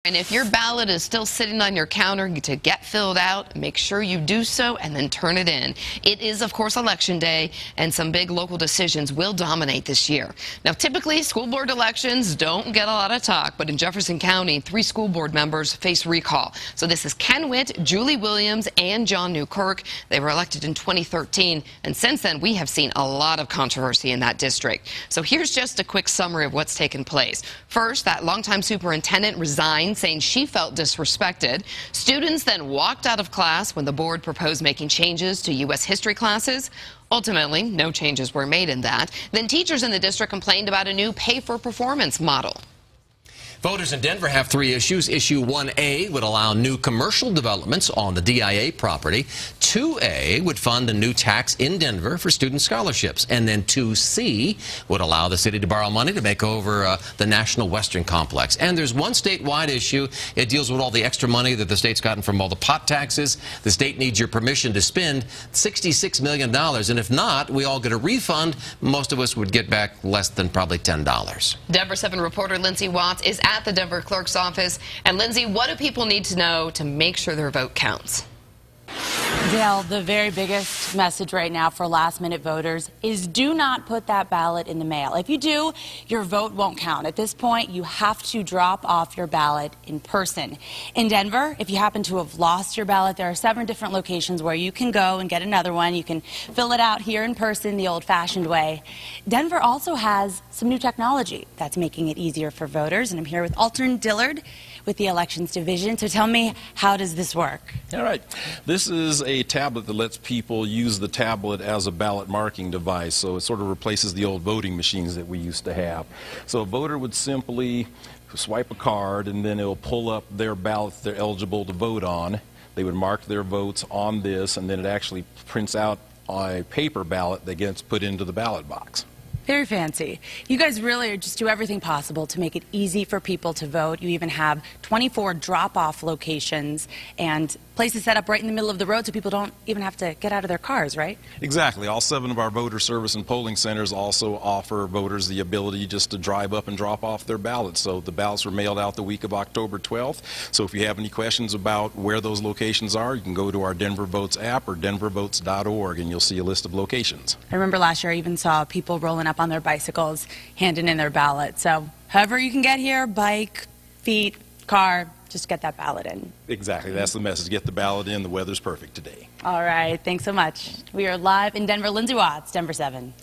And if your ballot is still sitting on your counter to get filled out, make sure you do so and then turn it in. It is, of course, Election Day, and some big local decisions will dominate this year. Now, typically, school board elections don't get a lot of talk, but in Jefferson County, 3 school board members face recall. So this is Ken Witt, Julie Williams, and John Newkirk. They were elected in 2013, and since then, we have seen a lot of controversy in that district. So here's just a quick summary of what's taken place. First, that longtime superintendent resigned, saying she felt disrespected. Students then walked out of class when the board proposed making changes to U.S. history classes. Ultimately, no changes were made in that. Then teachers in the district complained about a new pay-for-performance model. Voters in Denver have 3 issues. Issue 1A would allow new commercial developments on the DIA property. 2A would fund a new tax in Denver for student scholarships. And then 2C would allow the city to borrow money to make over the National Western Complex. And there's one statewide issue. It deals with all the extra money that the state's gotten from all the pot taxes. The state needs your permission to spend $66 million. And if not, we all get a refund. Most of us would get back less than probably $10. Denver 7 reporter Lindsay Watts is at the Denver clerk's office. And Lindsay, what do people need to know to make sure their vote counts? Dale, the very biggest message right now for last-minute voters is do not put that ballot in the mail. If you do, your vote won't count. At this point, you have to drop off your ballot in person. In Denver, if you happen to have lost your ballot, there are 7 different locations where you can go and get another one. You can fill it out here in person the old-fashioned way. Denver also has some new technology that's making it easier for voters, and I'm here with Alton Dillard with the Elections Division. So tell me, how does this work? All right. This is a tablet that lets people use the tablet as a ballot marking device. So it sort of replaces the old voting machines that we used to have. So a voter would simply swipe a card, and then it'll pull up their ballot they're eligible to vote on. They would mark their votes on this, and then it actually prints out a paper ballot that gets put into the ballot box. Very fancy. You guys really just do everything possible to make it easy for people to vote. You even have 24 drop-off locations and places set up right in the middle of the road so people don't even have to get out of their cars, right? Exactly. All 7 of our voter service and polling centers also offer voters the ability just to drive up and drop off their ballots. So the ballots were mailed out the week of October 12th. So if you have any questions about where those locations are, you can go to our Denver Votes app or denvervotes.org, and you'll see a list of locations. I remember last year I even saw people rolling up on their bicycles, handing in their ballot. So however you can get here, bike, feet, car, just get that ballot in. Exactly. That's the message. Get the ballot in. The weather's perfect today. All right. Thanks so much. We are live in Denver. Lindsay Watts, Denver 7.